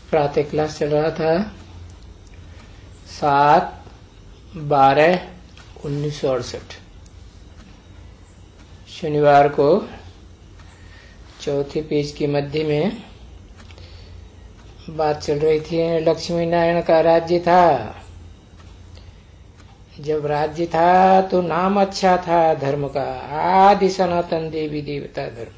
प्रातः क्लास चल रहा था 7/12/1968 शनिवार को चौथे पेज के मध्य में बात चल रही थी। लक्ष्मी नारायण का राज्य था। जब राज्य था तो नाम अच्छा था धर्म का, आदि सनातन देवी देवता धर्म।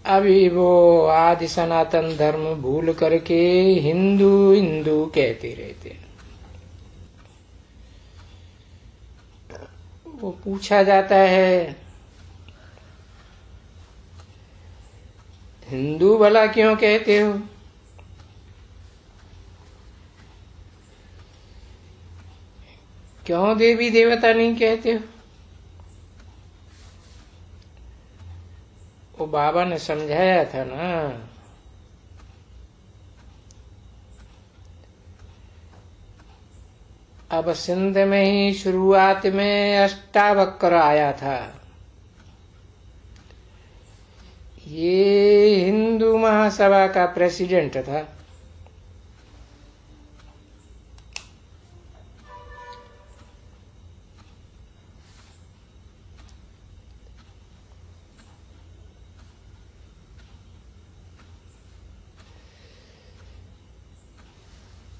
अभी वो आदि सनातन धर्म भूल करके हिंदू हिंदू कहते रहते। वो पूछा जाता है हिंदू भला क्यों कहते हो? क्यों देवी देवता नहीं कहते हो? वो बाबा ने समझाया था ना, अब सिंध में ही शुरुआत में अष्टावक्र आया था। ये हिंदू महासभा का प्रेसिडेंट था।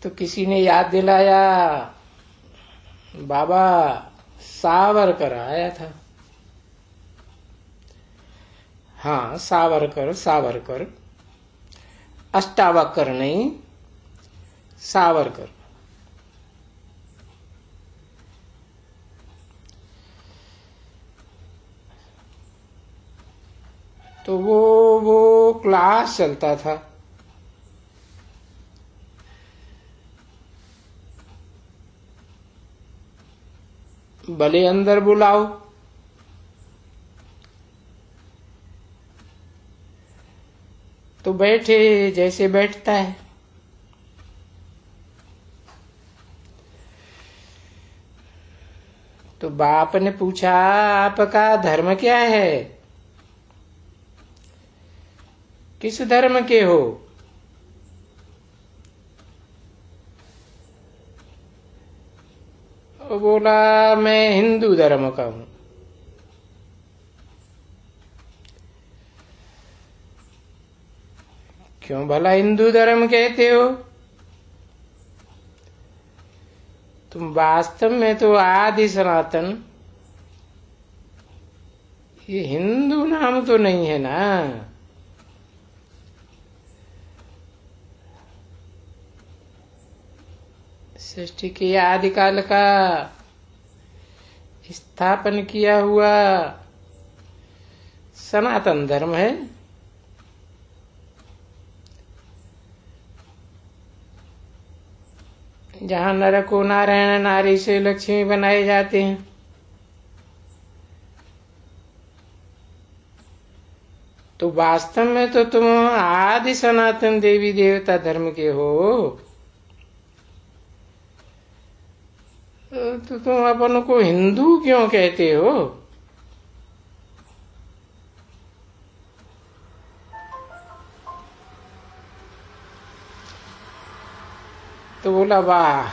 तो किसी ने याद दिलाया बाबा सावरकर आया था। हाँ, सावरकर अष्टावक्र नहीं, सावरकर। तो वो क्लास चलता था। भले अंदर बुलाओ, तो बैठे जैसे बैठता है। तो बाप ने पूछा आपका धर्म क्या है? किस धर्म के हो? वो बोला मैं हिंदू धर्म का हूं। क्यों भला हिंदू धर्म कहते हो? तुम वास्तव में तो आदि सनातन, ये हिंदू नाम तो नहीं है ना। सृष्टि के आदिकाल का स्थापन किया हुआ सनातन धर्म है। जहाँ नर को नारायण, नारी से लक्ष्मी बनाए जाते हैं। तो वास्तव में तो तुम आदि सनातन देवी देवता धर्म के हो। तो तुम अपन को हिंदू क्यों कहते हो? तो बोला वाह,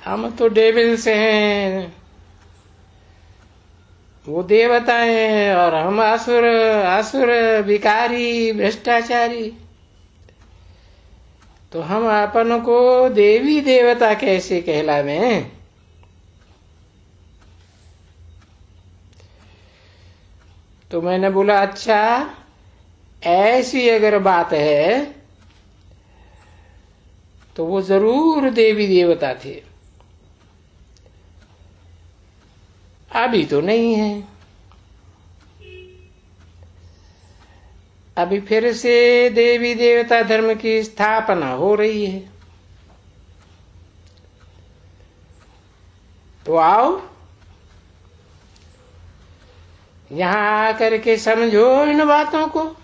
हम तो डेविल्स हैं, वो देवता है और हम असुर, असुर भिखारी भ्रष्टाचारी। तो हम अपन को देवी देवता कैसे कहलावे? तो मैंने बोला अच्छा, ऐसी अगर बात है तो वो जरूर देवी देवता थे, अभी तो नहीं है। अभी फिर से देवी देवता धर्म की स्थापना हो रही है। तो आओ, यहां आकर के समझो इन बातों को।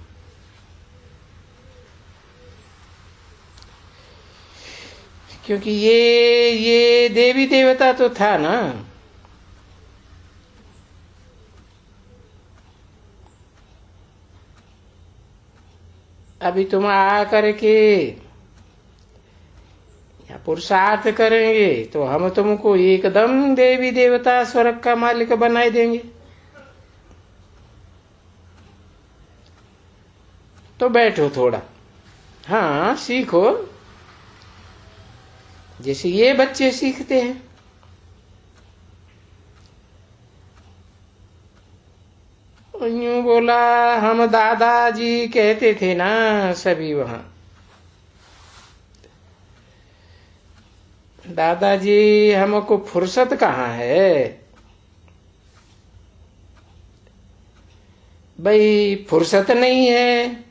क्योंकि ये देवी देवता तो था ना। अभी तुम आ करके या पुरुषार्थ करेंगे तो हम तुमको एकदम देवी देवता स्वर्ग का मालिक बनाए देंगे। तो बैठो थोड़ा, हाँ सीखो, जैसे ये बच्चे सीखते हैं। यूं बोला, हम दादाजी कहते थे ना सभी वहां, दादाजी हमको फुर्सत कहाँ है भाई, फुर्सत नहीं है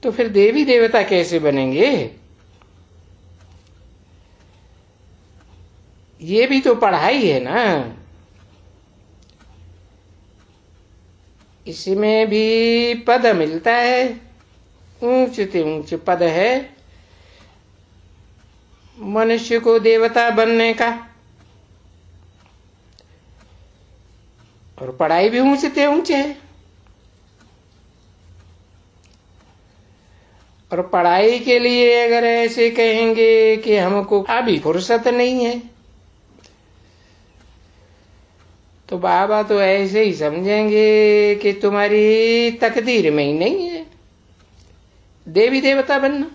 तो फिर देवी देवता कैसे बनेंगे? ये भी तो पढ़ाई है ना, इसमें भी पद मिलता है, ऊंच से ऊंच पद है मनुष्य को देवता बनने का, और पढ़ाई भी ऊंच से ऊंच है। और पढ़ाई के लिए अगर ऐसे कहेंगे कि हमको अभी फुर्सत नहीं है, तो बाबा तो ऐसे ही समझेंगे कि तुम्हारी तकदीर में ही नहीं है देवी देवता बनना।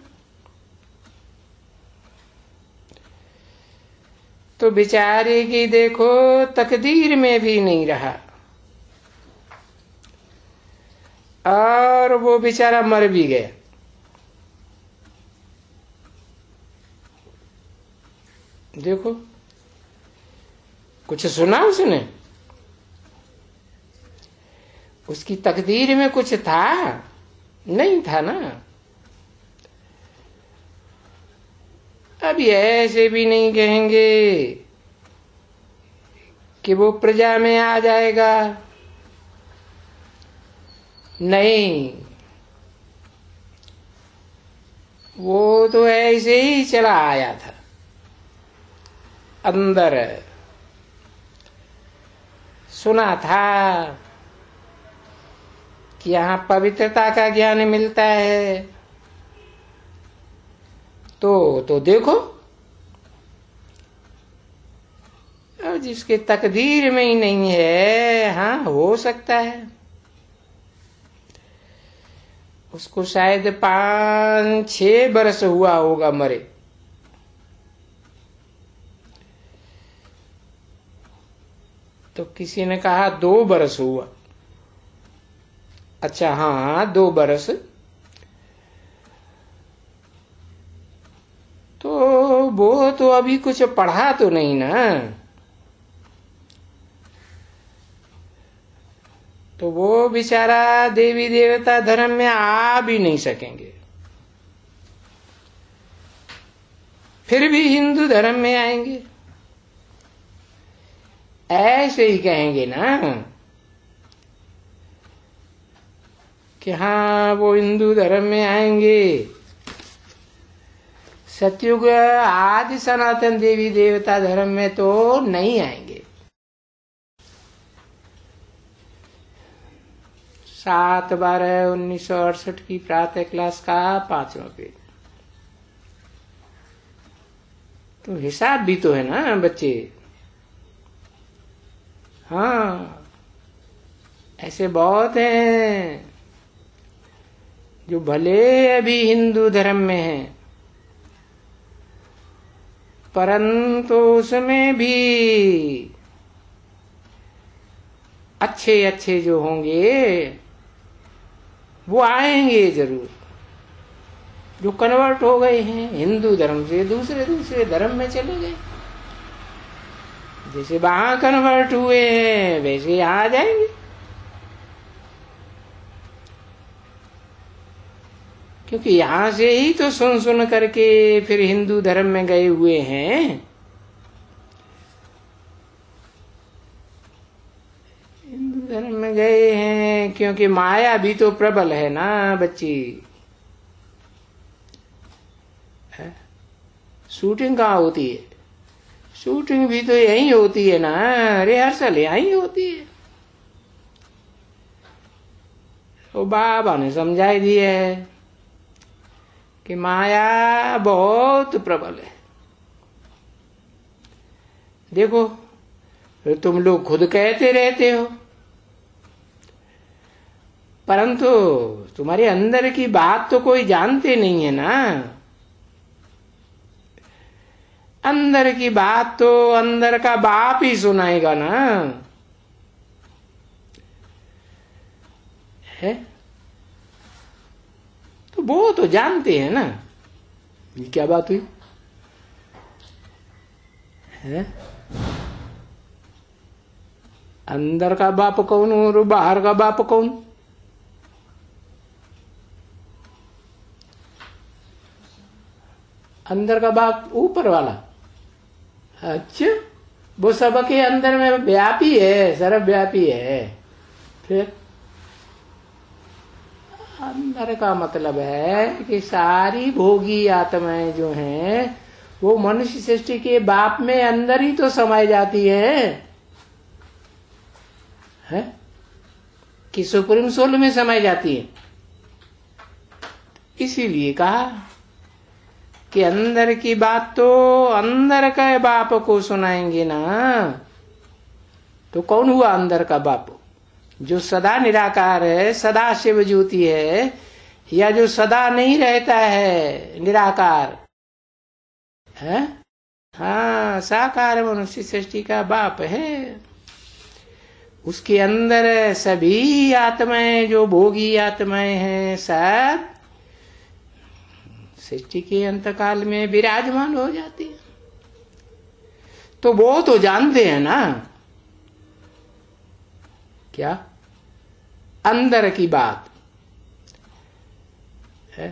तो बेचारे की देखो तकदीर में भी नहीं रहा, और वो बेचारा मर भी गया। देखो कुछ सुना उसने, उसकी तकदीर में कुछ था? नहीं था ना। अभी ऐसे भी नहीं कहेंगे कि वो प्रजा में आ जाएगा, नहीं, वो तो ऐसे ही चला आया था अंदर। सुना था कि यहाँ पवित्रता का ज्ञान मिलता है, तो देखो, अब जिसके तकदीर में ही नहीं है, हाँ हो सकता है उसको शायद 5-6 बरस हुआ होगा मरे, तो किसी ने कहा 2 बरस हुआ। अच्छा हाँ 2 बरस, तो वो तो अभी कुछ पढ़ा तो नहीं ना, तो वो बेचारा देवी देवता धर्म में आ भी नहीं सकेंगे, फिर भी हिंदू धर्म में आएंगे। ऐसे ही कहेंगे ना कि हाँ वो हिंदू धर्म में आएंगे, सतयुग आदि सनातन देवी देवता धर्म में तो नहीं आएंगे। 7/12/1968 की प्रातः क्लास का 5वां पेज। तो हिसाब भी तो है ना बच्चे, हाँ ऐसे बहुत हैं जो भले अभी हिंदू धर्म में हैं, परंतु उसमें भी अच्छे अच्छे जो होंगे वो आएंगे जरूर, जो कन्वर्ट हो गए हैं हिंदू धर्म से दूसरे धर्म में चले गए, जैसे वहां कन्वर्ट हुए हैं वैसे यहां आ जाएंगे। क्योंकि यहां से ही तो सुन सुन करके फिर हिंदू धर्म में गए हुए हैं। हिंदू धर्म में गए हैं क्योंकि माया भी तो प्रबल है ना बच्ची। शूटिंग कहाँ होती है? शूटिंग भी तो यहीं होती है ना, रिहर्सल यहीं होती है। वो बाबा ने समझाई दिया है कि माया बहुत प्रबल है। देखो तुम लोग खुद कहते रहते हो, परंतु तुम्हारे अंदर की बात तो कोई जानते नहीं है ना। अंदर की बात तो अंदर का बाप ही सुनाएगा ना, है? तो वो तो जानते हैं ना। ये क्या बात हुई है? अंदर का बाप कौन और बाहर का बाप कौन? अंदर का बाप ऊपर वाला। अच्छा, वो सबके अंदर में व्यापी है, सर्वव्यापी है। फिर अंदर का मतलब है कि सारी भोगी आत्माएं जो हैं वो मनुष्य सृष्टि के बाप में अंदर ही तो समाई जाती है कि सुप्रीम सोल में समाई जाती है। इसीलिए कहा कि अंदर की बात तो अंदर का बाप को सुनाएंगे ना। तो कौन हुआ अंदर का बाप? जो सदा निराकार है, सदा शिव ज्योति है, या जो सदा नहीं रहता है, निराकार है? हाँ, साकार मनुष्य सृष्टि का बाप है। उसके अंदर सभी आत्माएं जो भोगी आत्माएं हैं सब सृष्टि के अंतकाल में विराजमान हो जाती है। तो वो तो जानते हैं ना क्या? अंदर की बात है।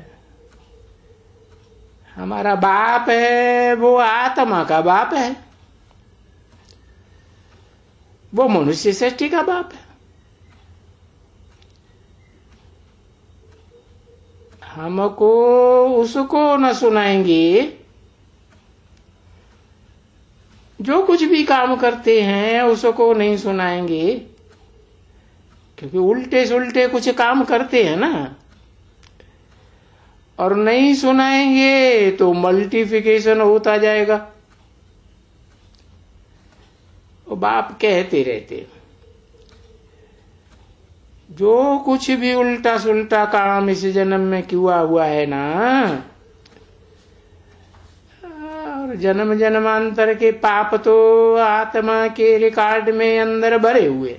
हमारा बाप है वो आत्मा का बाप है, वो मनुष्य सृष्टि का बाप है। हमको उसको न सुनाएंगे जो कुछ भी काम करते हैं, उसको नहीं सुनाएंगे, क्योंकि उल्टे सुल्टे कुछ काम करते हैं ना। और नहीं सुनाएंगे तो मल्टीप्लिकेशन होता जाएगा। वो बाप कहते रहते जो कुछ भी उल्टा सुल्टा काम इस जन्म में किया हुआ है ना, और जन्म जन्मांतर के पाप तो आत्मा के रिकॉर्ड में अंदर भरे हुए।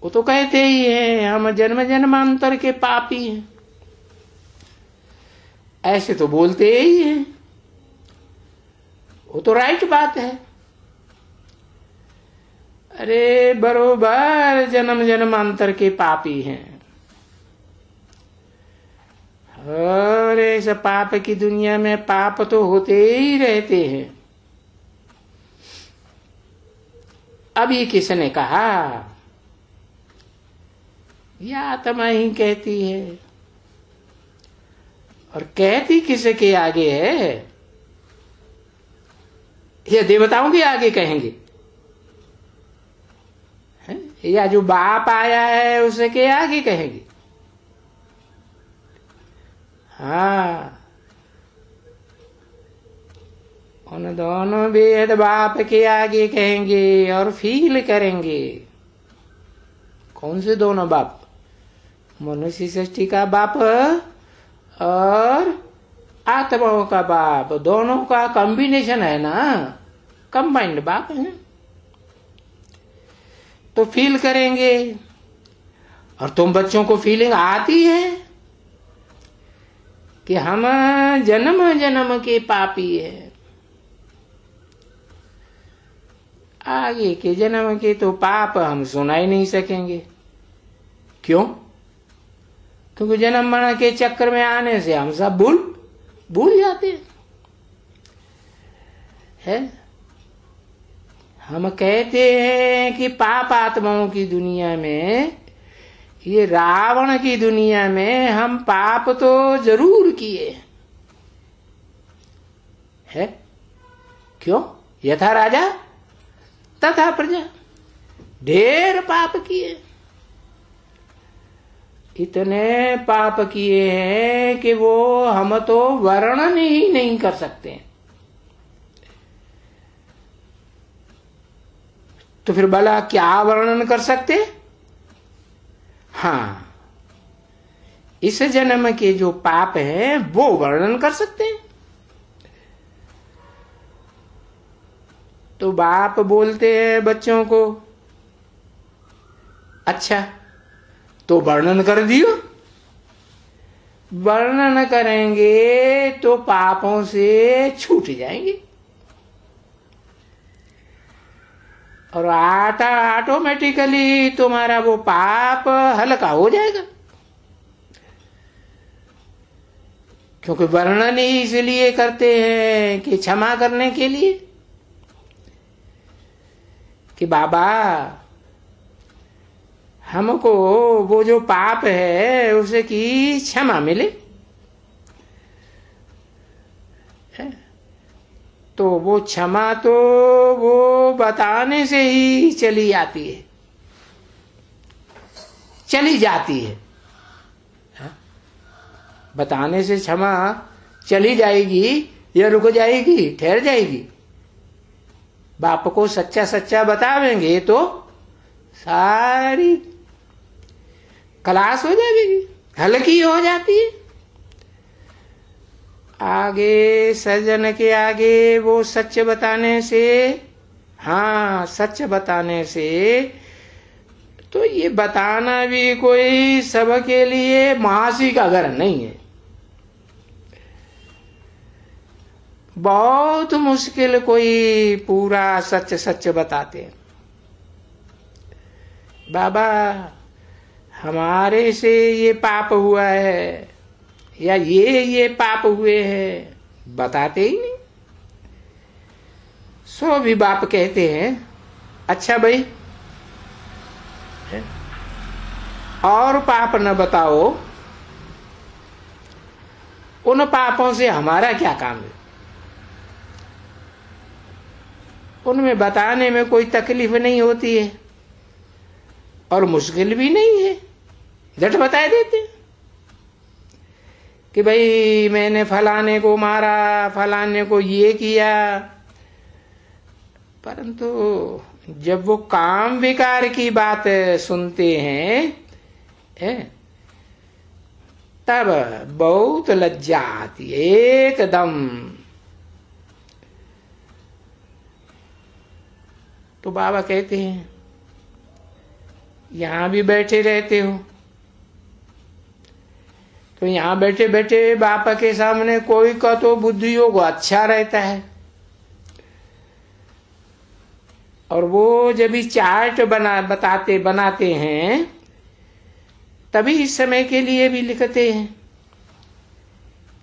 वो तो कहते ही हैं हम जन्म जन्मांतर के पापी हैं, ऐसे तो बोलते ही हैं। वो तो राइट बात है। अरे बरोबर जन्म जन्मांतर के पापी हैं। और इस पाप की दुनिया में पाप तो होते ही रहते हैं। अभी किसने कहा? यह आत्मा ही कहती है। और कहती किसके आगे है? यह देवताओं के आगे कहेंगे, या जो बाप आया है उसके आगे कहेंगे? हाँ, उन दोनों वेद बाप के आगे कहेंगे और फील करेंगे। कौन से दोनों बाप? मनुष्य सृष्टि का बाप और आत्माओं का बाप, दोनों का कॉम्बिनेशन है ना, कंबाइंड बाप है ना। तो फील करेंगे। और तुम बच्चों को फीलिंग आती है कि हम जन्म जन्म के पापी हैं। आगे के जन्म के तो पाप हम सुना ही नहीं सकेंगे। क्यों? क्योंकि जन्म मरण के चक्कर में आने से हम सब भूल जाते हैं। हम कहते हैं कि पाप आत्माओं की दुनिया में, ये रावण की दुनिया में हम पाप तो जरूर किए है। क्यों? यथा राजा तथा प्रजा, ढेर पाप किए। इतने पाप किए हैं कि वो हम तो वर्णन ही नहीं कर सकते। तो फिर भला क्या वर्णन कर सकते? हाँ, इस जन्म के जो पाप हैं वो वर्णन कर सकते हैं। तो बाप बोलते हैं बच्चों को, अच्छा तो वर्णन कर दियो। वर्णन करेंगे तो पापों से छूट जाएंगे और ऑटोमेटिकली तुम्हारा वो पाप हल्का हो जाएगा। क्योंकि वर्णन ही इसलिए करते हैं कि क्षमा करने के लिए, कि बाबा हमको वो जो पाप है उसकी क्षमा मिले। तो वो क्षमा तो वो बताने से ही चली आती है, चली जाती है। बताने से क्षमा चली जाएगी या रुक जाएगी, ठहर जाएगी? बाप को सच्चा सच्चा बतावेंगे तो सारी क्लास हो जाएगी, हल्की हो जाती है। आगे सज्जन के आगे वो सच बताने से, हाँ सच बताने से, तो ये बताना भी कोई सबके लिए महासी का घर नहीं है। बहुत मुश्किल कोई पूरा सच सच बताते हैं। बाबा हमारे से ये पाप हुआ है या ये पाप हुए हैं, बताते ही नहीं। सो भी बाप कहते हैं अच्छा भाई और पाप न बताओ, उन पापों से हमारा क्या काम है? उनमें बताने में कोई तकलीफ नहीं होती है और मुश्किल भी नहीं है, झट बता देते कि भाई मैंने फलाने को मारा, फलाने को ये किया। परंतु जब वो काम विकार की बात सुनते हैं तब बहुत लज्जा आती है एकदम। तो बाबा कहते हैं यहां भी बैठे रहते हो, तो यहां बैठे बैठे बापा के सामने कोई का तो बुद्धि योग अच्छा रहता है, और वो जब भी चार्ट बनाते हैं तभी इस समय के लिए भी लिखते हैं।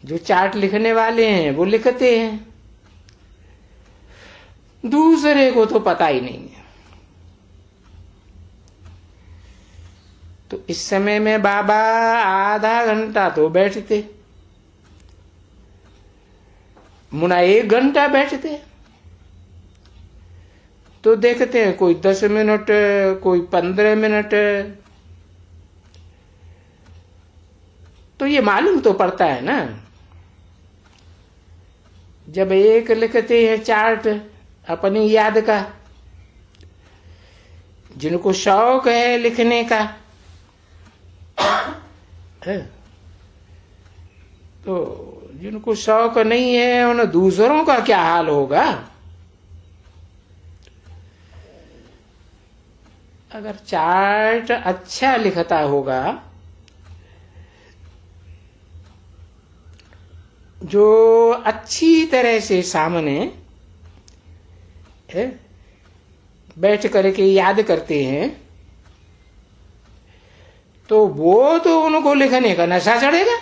जो चार्ट लिखने वाले हैं वो लिखते हैं, दूसरे को तो पता ही नहीं है। तो इस समय में बाबा आधा घंटा तो बैठते, मुना 1 घंटा बैठते। तो देखते हैं कोई 10 मिनट, कोई 15 मिनट। तो ये मालूम तो पड़ता है ना, जब एक लिखते हैं चार्ट अपनी याद का, जिनको शौक है लिखने का, तो जिनको शौक नहीं है उन दूसरों का क्या हाल होगा। अगर चार्ट अच्छा लिखता होगा, जो अच्छी तरह से सामने बैठ करके याद करते हैं, तो वो तो उनको लिखने का नशा चढ़ेगा।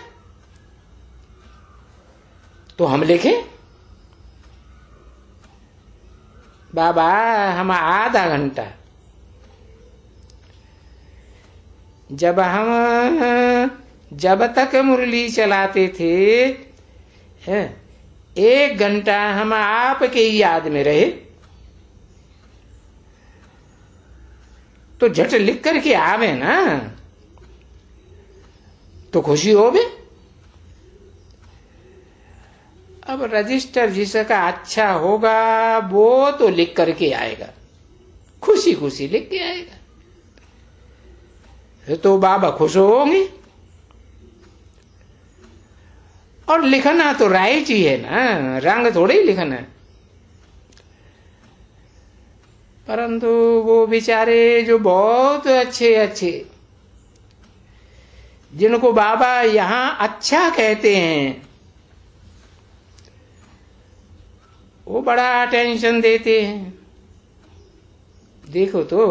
तो हम लिखें बाबा, हम आधा घंटा, जब तक मुरली चलाते थे 1 घंटा हम आपके याद में रहे, तो झट लिख करके आवे ना। तो खुशी हो भी। अब रजिस्टर जिसका अच्छा होगा वो तो लिख करके आएगा, खुशी खुशी लिख के आएगा, तो बाबा खुश होंगे। और लिखना तो राइट ही है ना, रंग थोड़े ही लिखना है। परंतु वो बेचारे जो बहुत अच्छे अच्छे, जिनको बाबा यहां अच्छा कहते हैं, वो बड़ा टेंशन देते हैं। देखो तो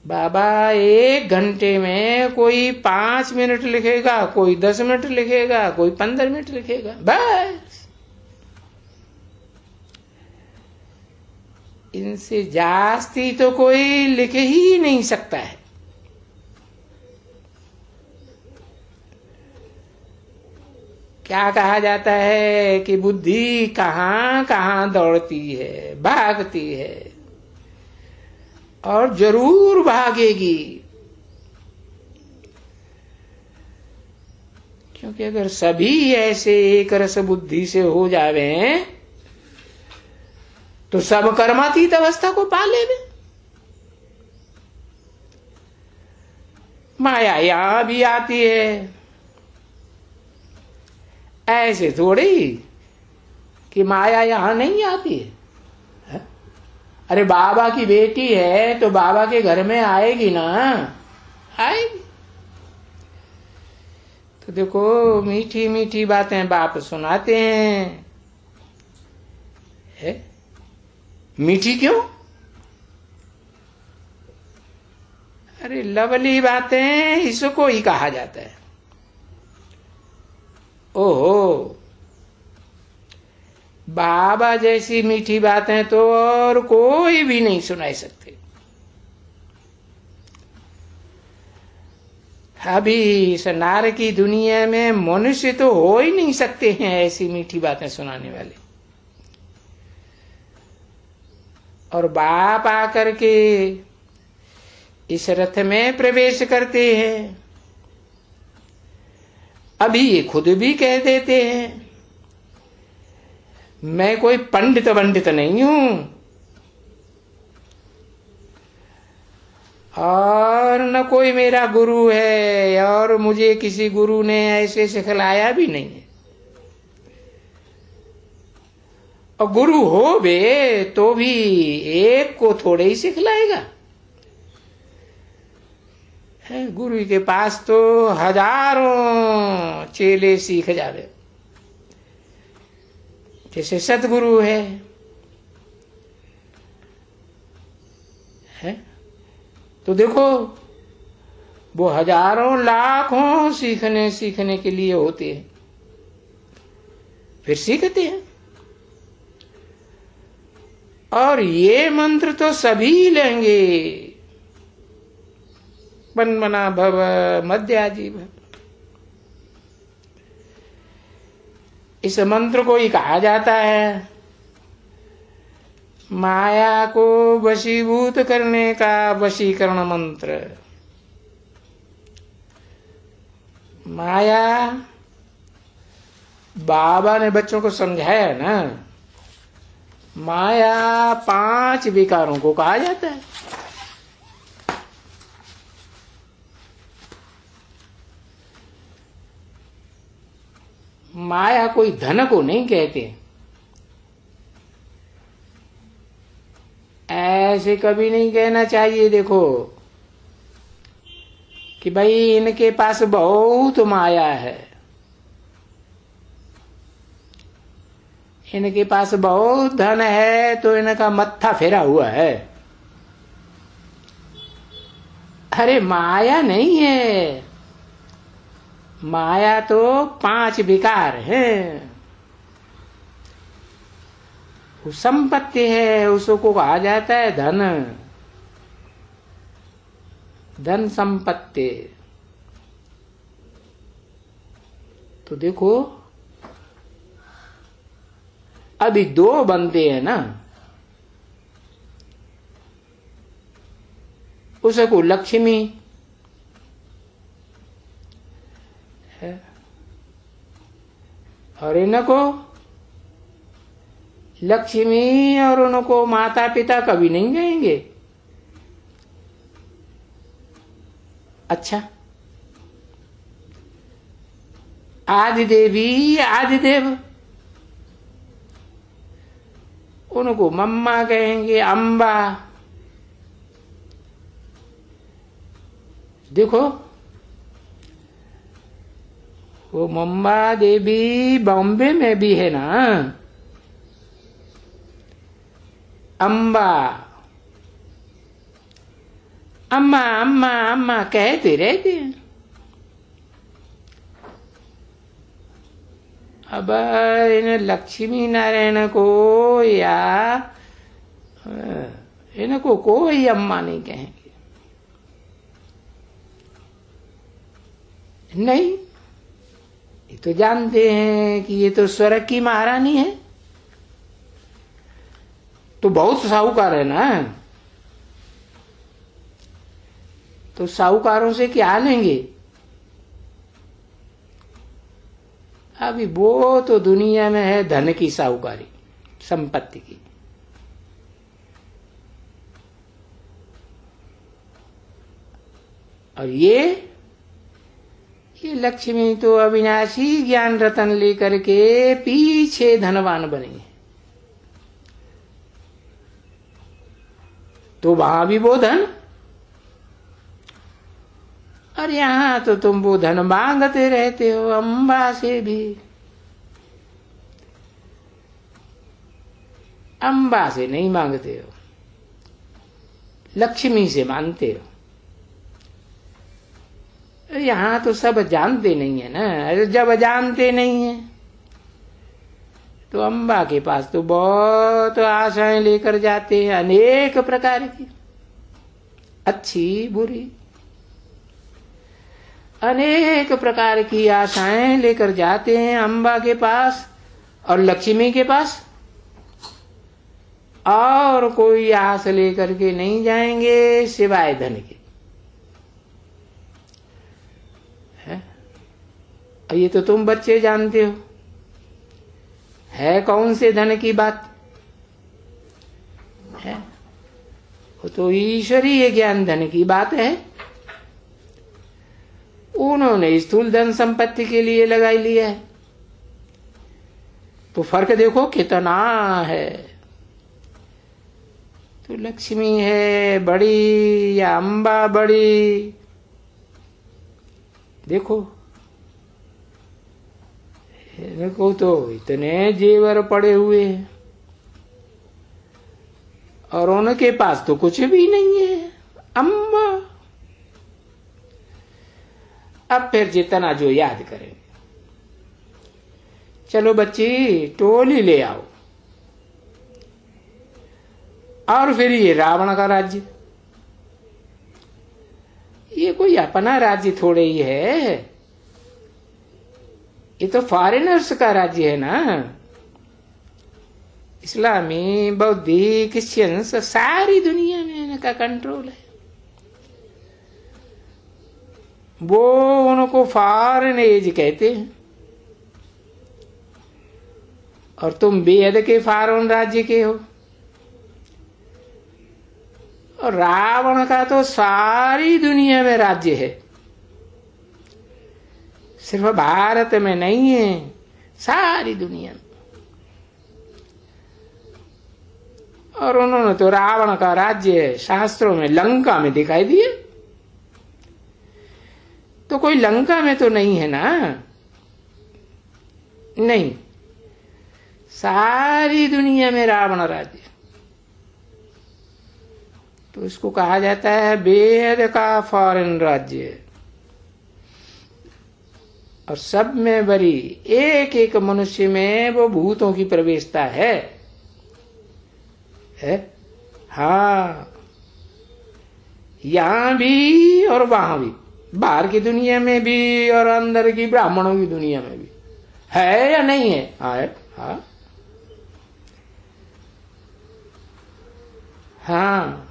बाबा 1 घंटे में कोई 5 मिनट लिखेगा, कोई 10 मिनट लिखेगा, कोई 15 मिनट लिखेगा, बस। इनसे जास्ती तो कोई लिख ही नहीं सकता है। क्या कहा जाता है कि बुद्धि कहां कहां दौड़ती है, भागती है, और जरूर भागेगी। क्योंकि अगर सभी ऐसे एक रस बुद्धि से हो जावे तो सब कर्मातीत अवस्था को पा लेवे। माया यहां भी आती है, ऐसे थोड़ी कि माया यहां नहीं आती है। अरे बाबा की बेटी है तो बाबा के घर में आएगी ना, आएगी। तो देखो मीठी मीठी बातें बाप सुनाते हैं, है? मीठी क्यों? अरे लवली बातें इसको ही कहा जाता है। ओहो, बाबा जैसी मीठी बातें तो और कोई भी नहीं सुना सकते। अभी इस नार की दुनिया में मनुष्य तो हो ही नहीं सकते हैं ऐसी मीठी बातें सुनाने वाले। और बाप आकर के इस रथ में प्रवेश करते हैं। अभी ये खुद भी कह देते हैं, मैं कोई पंडित वंडित नहीं हूं, और न कोई मेरा गुरु है, और मुझे किसी गुरु ने ऐसे सिखलाया भी नहीं है। और गुरु हो बे तो भी एक को थोड़े ही सिखलाएगा। गुरु के पास तो हजारों चेले सीख जावे। जैसे सतगुरु है, तो देखो वो हजारों लाखों सीखने के लिए होते हैं, फिर सीखते हैं। और ये मंत्र तो सभी लेंगे, बन्मना भव मध्याजी भव। इस मंत्र को ही कहा जाता है माया को वशीभूत करने का वशीकरण मंत्र। माया बाबा ने बच्चों को समझाया ना, माया 5 विकारों को कहा जाता है। माया कोई धन को नहीं कहते, ऐसे कभी नहीं कहना चाहिए। देखो कि भाई इनके पास बहुत माया है, इनके पास बहुत धन है तो इनका मत्था फेरा हुआ है। अरे माया नहीं है, माया तो 5 विकार है। संपत्ति है, उसको कहा जाता है धन, धन संपत्ति। तो देखो अभी 2 बनते हैं ना, उसको लक्ष्मी इनको लक्ष्मी और उनको माता पिता कभी नहीं कहेंगे। अच्छा, आदि देवी आदिदेव, उनको मम्मा कहेंगे, अम्बा। देखो, वो मम्मा देवी बॉम्बे में भी है ना, अम्बा, अम्मा अम्मा अम्मा कहते रहते हैं। अब इन लक्ष्मी नारायण को या इनको कोई अम्मा नहीं कहेंगे। नहीं, ये तो जानते हैं कि ये तो स्वर्ग की महारानी है, तो बहुत साहूकार है ना, तो साहूकारों से क्या लेंगे? अभी वो तो दुनिया में है धन की साहूकारी, संपत्ति की। और ये लक्ष्मी तो अविनाशी ज्ञान रतन लेकर के पीछे धनवान बनी, तो वहां भी वो धन, और यहां तो तुम वो धन मांगते रहते हो अम्बा से भी। अम्बा से नहीं मांगते हो, लक्ष्मी से मांगते हो। यहां तो सब जानते नहीं है ना, जब जानते नहीं है तो अम्बा के पास तो बहुत आशाएं लेकर जाते हैं, अनेक प्रकार की, अच्छी बुरी, अनेक प्रकार की आशाएं लेकर जाते हैं अम्बा के पास और लक्ष्मी के पास, और कोई आस लेकर के नहीं जाएंगे सिवाय धन के। ये तो तुम बच्चे जानते हो, है कौन से धन की बात है? वो तो ईश्वरीय ज्ञान धन की बात है। उन्होंने स्थूल धन संपत्ति के लिए लगाई लिया है, तो फर्क देखो कितना है। तो लक्ष्मी है बड़ी या अम्बा बड़ी, देखो इनको तो इतने जेवर पड़े हुए हैं और उनके पास तो कुछ भी नहीं है अम्बा। अब फिर जितना जो याद करेंगे, चलो बच्ची टोली ले आओ, और फिर ये रावण का राज्य, ये कोई अपना राज्य थोड़े ही है, ये तो फॉरेनर्स का राज्य है ना। इस्लामी, बौद्धिक, क्रिश्चियंस, सारी दुनिया में इनका कंट्रोल है। वो उनको फॉरेन एज कहते हैं, और तुम बेहद के फॉरेन राज्य के हो। और रावण का तो सारी दुनिया में राज्य है, सिर्फ भारत में नहीं है, सारी दुनिया में। और उन्होंने तो रावण का राज्य शास्त्रों में लंका में दिखाई दिया, तो कोई लंका में तो नहीं है ना, नहीं, सारी दुनिया में रावण राज्य। तो इसको कहा जाता है बेहद का फॉरेन राज्य। और सब में बड़ी एक एक मनुष्य में वो भूतों की प्रवेशता है? हाँ, यहां भी और वहां भी, बाहर की दुनिया में भी और अंदर की ब्राह्मणों की दुनिया में भी है या नहीं है? हाँ, हाँ।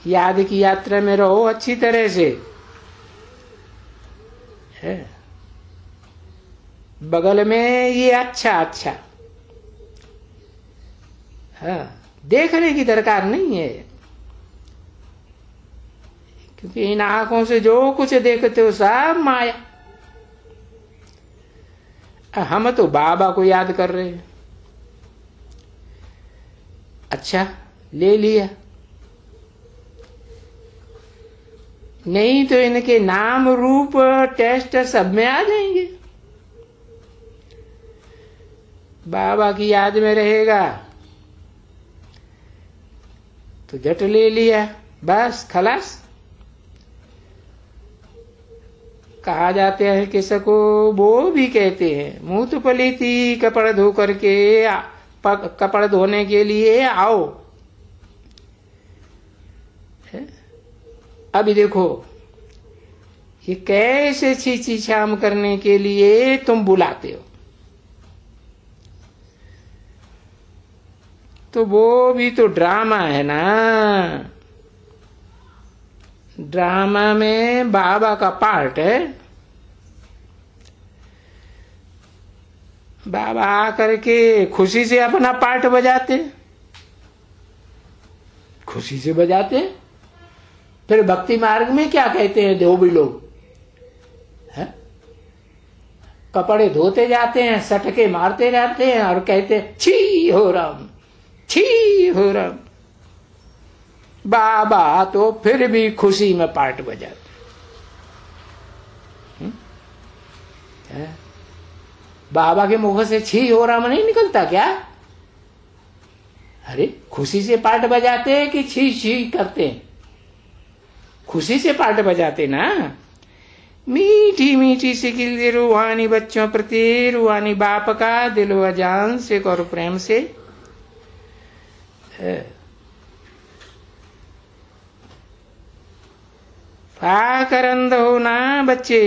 याद की यात्रा में रहो अच्छी तरह से, है। बगल में ये अच्छा अच्छा, हाँ, देखने की दरकार नहीं है, क्योंकि इन आंखों से जो कुछ देखते हो सब माया। हम तो बाबा को याद कर रहे हैं। अच्छा, ले लिया, नहीं तो इनके नाम रूप टेस्ट सब में आ जाएंगे। बाबा की याद में रहेगा तो झट ले लिया, बस खलास। कहा जाते हैं कि सको वो भी कहते हैं, मुंह तो पलीती कपड़ा धो करके कपड़ा धोने के लिए आओ। अभी देखो ये कैसे छीछी छाम करने के लिए तुम बुलाते हो, तो वो भी तो ड्रामा है ना। ड्रामा में बाबा का पार्ट है। बाबा आकर के खुशी से अपना पार्ट बजाते, खुशी से बजाते। फिर भक्ति मार्ग में क्या कहते हैं धोबी लोग, है? कपड़े धोते जाते हैं, सटके मारते जाते हैं और कहते हैं छी हो राम, छी हो राम। बाबा तो फिर भी खुशी में पार्ट बजाते। बाबा के मुख से छी हो राम नहीं निकलता क्या? अरे खुशी से पार्ट बजाते हैं कि छी छी करते हैं? खुशी से पार्ट बजाते ना। मीठी मीठी सी खिलती रूहानी बच्चों प्रति, रूहानी बाप का दिलो अजान से और प्रेम से। पाकर अंध हो ना बच्चे।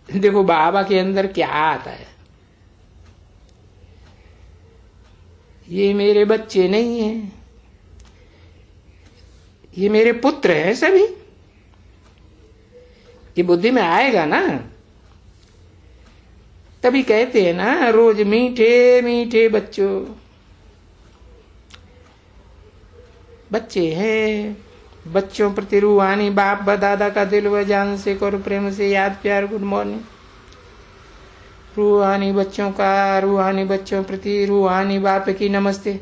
देखो बाबा के अंदर क्या आता है। ये मेरे बच्चे नहीं हैं, ये मेरे पुत्र हैं सभी। ये बुद्धि में आएगा ना, तभी कहते हैं ना रोज मीठे मीठे बच्चों। बच्चे हैं, बच्चों प्रति रूहानी बाप दादा का दिल व जान से करो प्रेम से याद प्यार गुड मॉर्निंग। रूहानी बच्चों का, रूहानी बच्चों प्रति रूहानी बाप की नमस्ते।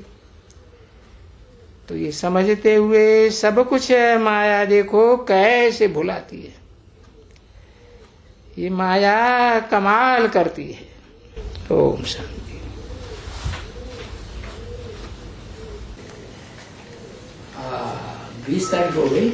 तो ये समझते हुए सब कुछ है माया, देखो कैसे भुलाती है। ये माया कमाल करती है। ओम शांति। 20 तारीख हो गई।